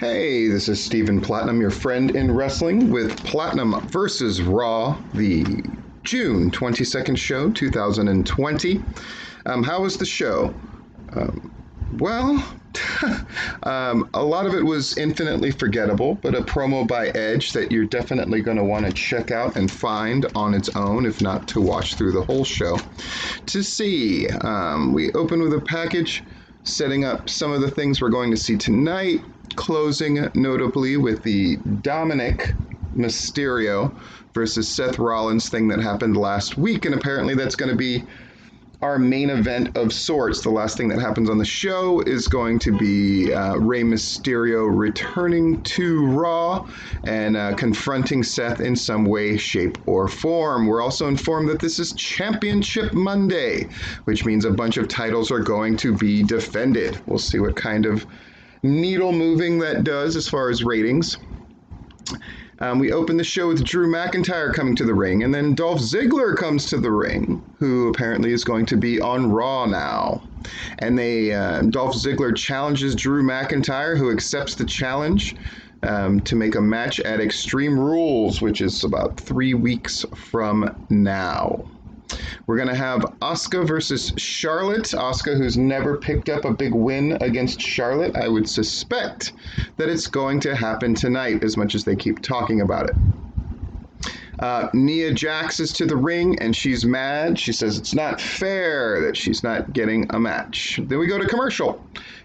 Hey, this is Stephen Platinum, your friend in wrestling, with Platinum versus Raw, the June 22nd show, 2020. How was the show? Well, a lot of it was infinitely forgettable, but a promo by Edge that you're definitely going to want to check out and find on its own, if not to watch through the whole show. To see, we open with a package setting up some of the things we're going to see tonight, closing notably with the Dominic Mysterio versus Seth Rollins thing that happened last week, and apparently that's going to be our main event of sorts. The last thing that happens on the show is going to be Rey Mysterio returning to Raw and confronting Seth in some way, shape, or form. We're also informed that this is Championship Monday, which means a bunch of titles are going to be defended. We'll see what kind of needle moving that does as far as ratings. We open the show with Drew McIntyre coming to the ring, and then Dolph Ziggler comes to the ring, who apparently is going to be on Raw now. And Dolph Ziggler challenges Drew McIntyre, who accepts the challenge to make a match at Extreme Rules, which is about 3 weeks from now. We're going to have Asuka versus Charlotte. Asuka, who's never picked up a big win against Charlotte. I would suspect that it's going to happen tonight, as much as they keep talking about it. Nia Jax is to the ring, and she's mad. She says it's not fair that she's not getting a match. Then we go to commercial.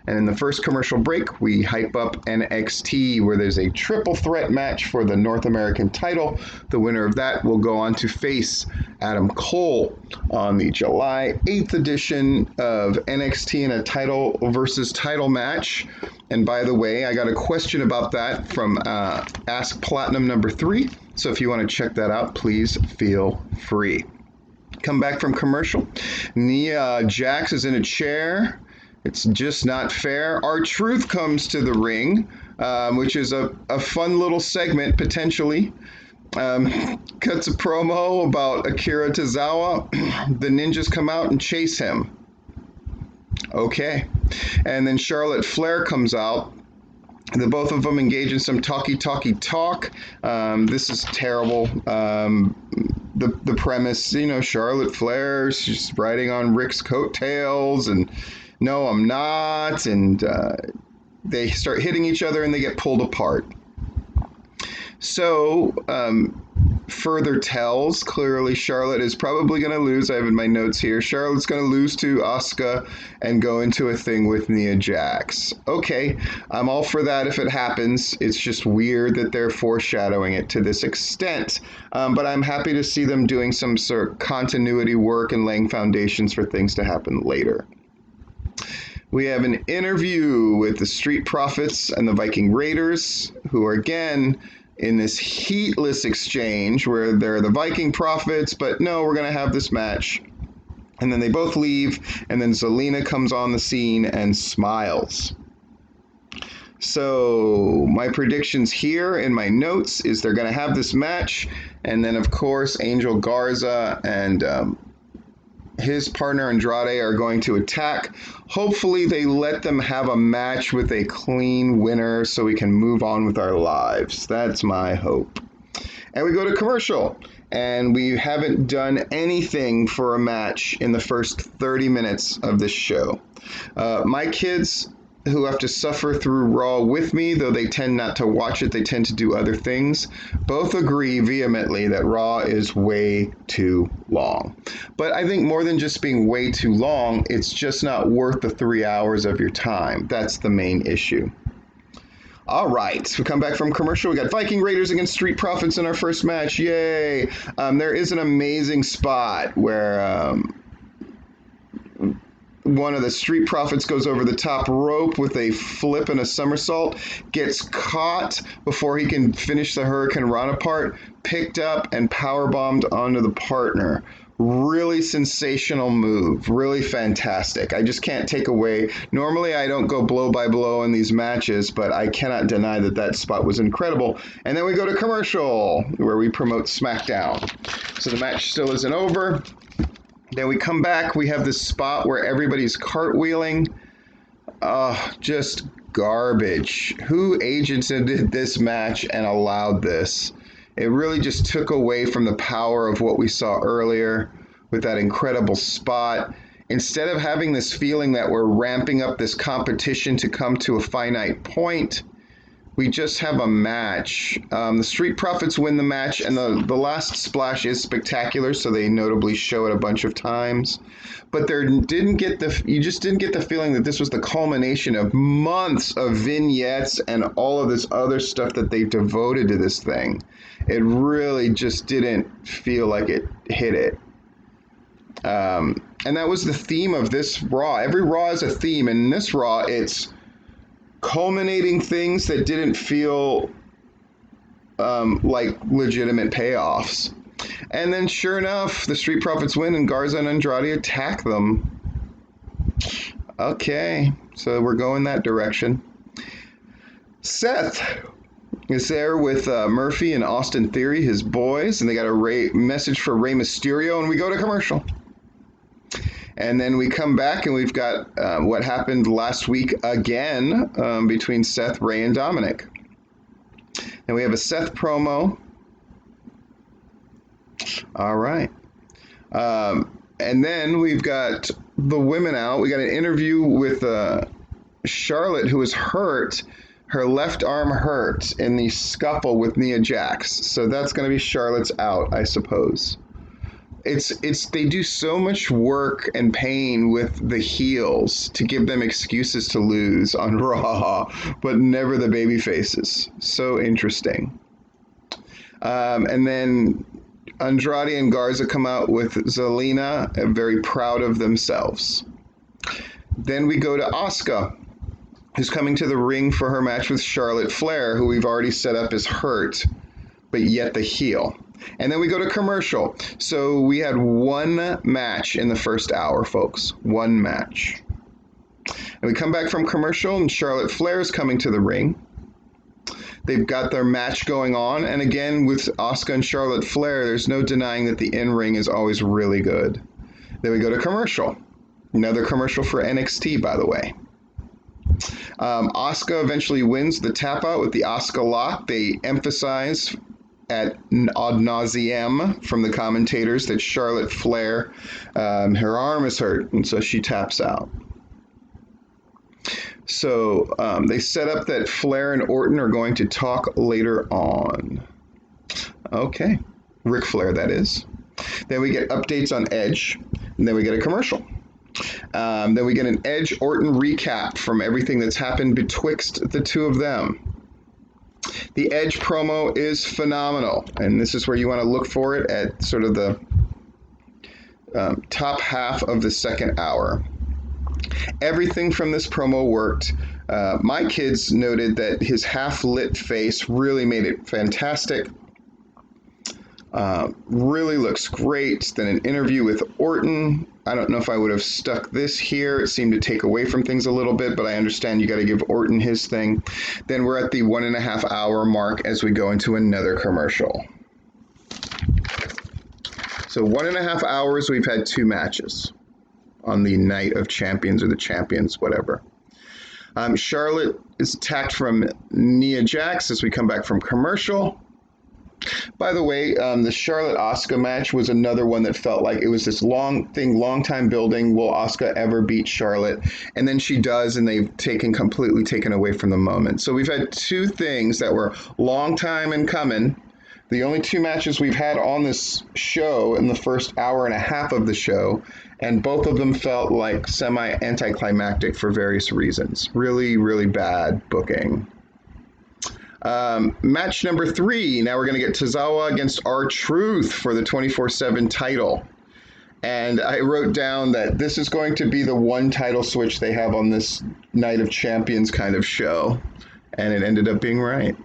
And in the first commercial break, we hype up NXT, where there's a triple threat match for the North American title. The winner of that will go on to face Adam Cole on the July 8th edition of NXT in a title versus title match. And by the way, I got a question about that from Ask Platinum number 3. So if you want to check that out, please feel free. Come back from commercial. Nia Jax is in a chair. It's just not fair. R-Truth comes to the ring, which is a fun little segment, potentially. Cuts a promo about Akira Tozawa. The ninjas come out and chase him. Okay. And then Charlotte Flair comes out. The both of them engage in some talk. This is terrible. The premise, Charlotte Flair, she's riding on Rick's coattails, and no, I'm not. And they start hitting each other and they get pulled apart. So, further tells, clearly Charlotte is probably going to lose. I have in my notes here, Charlotte's going to lose to Asuka and go into a thing with Nia Jax. Okay, I'm all for that if it happens. It's just weird that they're foreshadowing it to this extent. But I'm happy to see them doing some sort of continuity work and laying foundations for things to happen later. We have an interview with the Street Profits and the Viking Raiders, who are again in this heatless exchange where they're the Viking Prophets, but no, we're going to have this match. And then they both leave, and then Zelina comes on the scene and smiles. So my predictions here in my notes is they're going to have this match, and then of course Angel Garza and his partner Andrade are going to attack. Hopefully they let them have a match with a clean winner so we can move on with our lives. That's my hope. And we go to commercial, and we haven't done anything for a match in the first 30 minutes of this show. My kids, who have to suffer through Raw with me, though they tend not to watch it, they tend to do other things, both agree vehemently that Raw is way too long. But I think more than just being way too long, it's just not worth the 3 hours of your time. That's the main issue. All right, we come back from commercial. We got Viking Raiders against Street Profits in our first match. Yay! There is an amazing spot where one of the Street Profits goes over the top rope with a flip and a somersault, gets caught before he can finish the Hurricane Rana part, picked up and powerbombed onto the partner. Really sensational move, really fantastic. I just can't take away. Normally I don't go blow by blow in these matches, but I cannot deny that that spot was incredible. And then we go to commercial, where we promote SmackDown. So the match still isn't over. Then we come back, we have this spot where everybody's cartwheeling. Just garbage. Who agented this match and allowed this? It really just took away from the power of what we saw earlier with that incredible spot. Instead of having this feeling that we're ramping up this competition to come to a finite point, we just have a match. The Street Profits win the match, and the last splash is spectacular, so they notably show it a bunch of times. But you just didn't get the feeling that this was the culmination of months of vignettes and all of this other stuff that they've devoted to this thing. It really just didn't feel like it hit it. And that was the theme of this Raw. Every Raw is a theme, and in this Raw, it's culminating things that didn't feel like legitimate payoffs. And then sure enough, the Street Profits win and Garza and Andrade attack them. Okay, so we're going that direction. Seth is there with Murphy and Austin Theory, his boys, and they got a message for Rey Mysterio, and we go to commercial. And then we come back and we've got what happened last week again between Seth, Rey, and Dominic. And we have a Seth promo. All right. And then we've got the women out. We got an interview with Charlotte, who was hurt. Her left arm hurt in the scuffle with Nia Jax. So that's going to be Charlotte's out, I suppose. They do so much work and pain with the heels to give them excuses to lose on Raw, but never the baby faces. So interesting. And then Andrade and Garza come out with Zelina, very proud of themselves. Then we go to Asuka, who's coming to the ring for her match with Charlotte Flair, who we've already set up as hurt, but yet the heel. And then we go to commercial. So we had one match in the first hour, folks. One match. And we come back from commercial, and Charlotte Flair is coming to the ring. They've got their match going on. And again, with Asuka and Charlotte Flair, there's no denying that the in-ring is always really good. Then we go to commercial. Another commercial for NXT, by the way. Asuka eventually wins the tap out with the Asuka lock. They emphasize at ad nauseam from the commentators that Charlotte Flair, her arm is hurt, and so she taps out. So they set up that Flair and Orton are going to talk later on. Okay. Ric Flair, that is. Then we get updates on Edge, and then we get a commercial. Then we get an Edge-Orton recap from everything that's happened betwixt the two of them. The Edge promo is phenomenal, and this is where you want to look for it at sort of the top half of the second hour. Everything from this promo worked. My kids noted that his half-lit face really made it fantastic. Really looks great. Then an interview with Orton. I don't know if I would have stuck this here. It seemed to take away from things a little bit, but I understand you got to give Orton his thing. Then we're at the 1.5 hour mark as we go into another commercial. So 1.5 hours, we've had 2 matches on the Night of Champions or the Champions, whatever. Charlotte is attacked from Nia Jax as we come back from commercial. By the way, the Charlotte-Asuka match was another one that felt like it was this long time building. Will Asuka ever beat Charlotte? And then she does, and they've completely taken away from the moment. So we've had 2 things that were long time in coming. The only 2 matches we've had on this show in the first hour and a half of the show, and both of them felt like semi-anticlimactic for various reasons. Really, really bad booking. Match number 3. Now we're going to get Tozawa against R-Truth for the 24/7 title. And I wrote down that this is going to be the one title switch they have on this Night of Champions kind of show. And it ended up being right.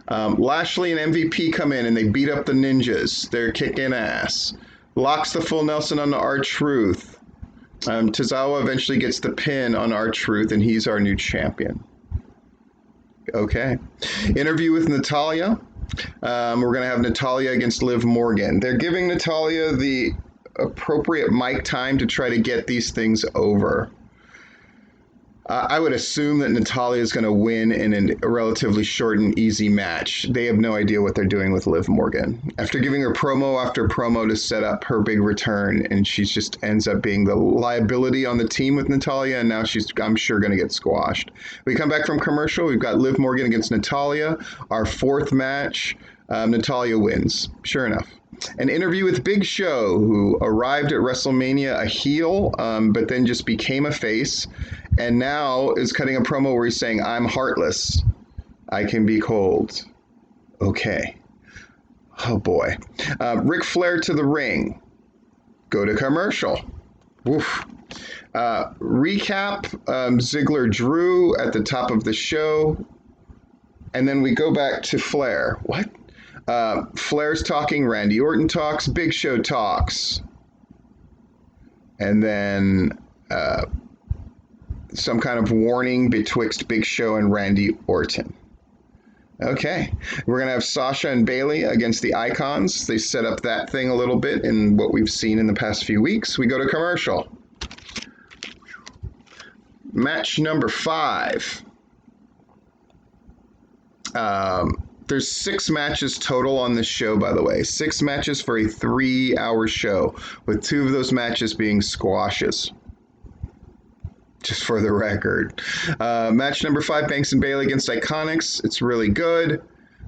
Lashley and MVP come in and they beat up the ninjas. They're kicking ass. Locks the full Nelson on R-Truth. Tozawa eventually gets the pin on R-Truth, and he's our new champion. Okay. Interview with Natalya. We're going to have Natalya against Liv Morgan. They're giving Natalya the appropriate mic time to try to get these things over. I would assume that Natalya is going to win in a relatively short and easy match. They have no idea what they're doing with Liv Morgan. After giving her promo after promo to set up her big return, and she just ends up being the liability on the team with Natalya, and now she's, I'm sure, going to get squashed. We come back from commercial. We've got Liv Morgan against Natalya. Our fourth match, Natalya wins. Sure enough. An interview with Big Show, who arrived at WrestleMania a heel, but then just became a face, and now is cutting a promo where he's saying, "I'm heartless. I can be cold." Okay. Oh boy. Ric Flair to the ring. Go to commercial. Woof. Recap Ziggler Drew at the top of the show. And then we go back to Flair. What? Flair's talking, Randy Orton talks, Big Show talks. And then some kind of warning betwixt Big Show and Randy Orton. Okay, we're going to have Sasha and Bailey against the Icons. They set up that thing a little bit in what we've seen in the past few weeks. We go to commercial. Match number 5. There's 6 matches total on this show, by the way. 6 matches for a 3-hour show, with 2 of those matches being squashes. Just for the record. Match number 5, Banks and Bailey against Iiconics. It's really good.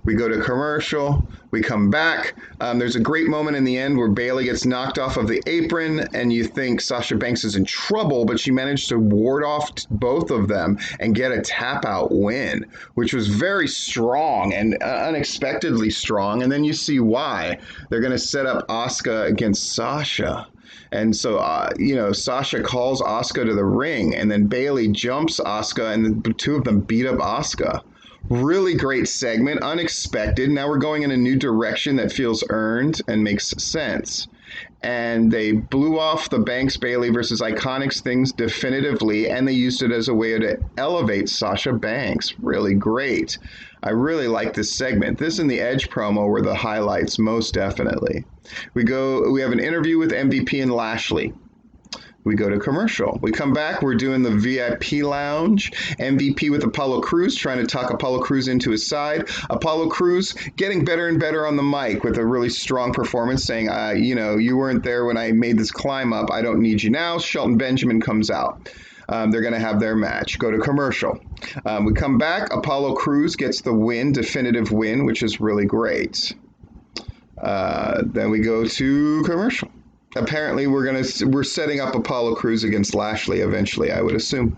We go to commercial. We come back. There's a great moment in the end where Bailey gets knocked off of the apron, and you think Sasha Banks is in trouble, but she managed to ward off both of them and get a tap-out win, which was very strong and unexpectedly strong. And then you see why. They're going to set up Asuka against Sasha. And so, Sasha calls Asuka to the ring, and then Bailey jumps Asuka, and the 2 of them beat up Asuka. Really great segment, unexpected. Now we're going in a new direction that feels earned and makes sense. And they blew off the Banks Bailey versus Iiconics things definitively, and they used it as a way to elevate Sasha Banks. Really great. I really like this segment. This and the Edge promo were the highlights, most definitely. We have an interview with MVP and Lashley. We go to commercial. We come back. We're doing the VIP lounge. MVP with Apollo Crews, trying to talk Apollo Crews into his side. Apollo Crews getting better and better on the mic with a really strong performance, saying, you weren't there when I made this climb up. I don't need you now. Shelton Benjamin comes out. They're going to have their match. Go to commercial. We come back. Apollo Crews gets the win, definitive win, which is really great. Then we go to commercial. Apparently, we're setting up Apollo Crews against Lashley eventually, I would assume.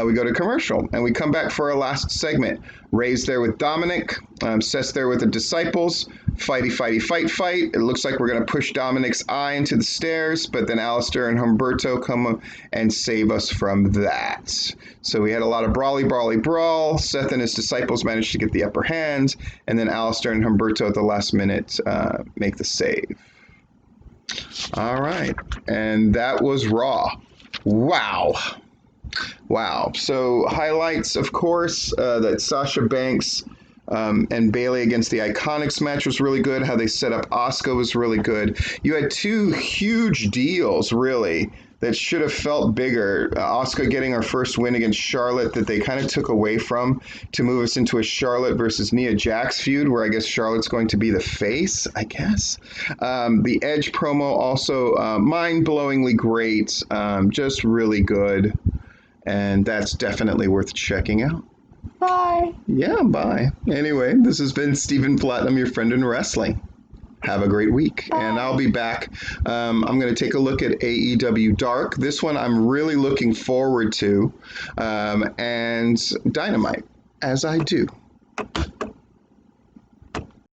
We go to commercial, and we come back for our last segment. Ray's there with Dominic. Seth's there with the Disciples. Fight. It looks like we're going to push Dominic's eye into the stairs, but then Alistair and Humberto come and save us from that. So we had a lot of brawl. Seth and his Disciples managed to get the upper hand, and then Alistair and Humberto at the last minute make the save. All right, and that was Raw. Wow. So highlights, of course, that Sasha Banks and Bailey against the Iconics match was really good. How they set up Asuka was really good. You had 2 huge deals, really, that should have felt bigger. Asuka getting her first win against Charlotte that they kind of took away from to move us into a Charlotte versus Nia Jax feud, where I guess Charlotte's going to be the face, I guess. The Edge promo also mind-blowingly great, just really good. And that's definitely worth checking out. Bye. Yeah, bye. Anyway, this has been Stephen Platinum, your friend in wrestling. Have a great week. Bye. And I'll be back. I'm going to take a look at AEW Dark. This one I'm really looking forward to. And Dynamite, as I do.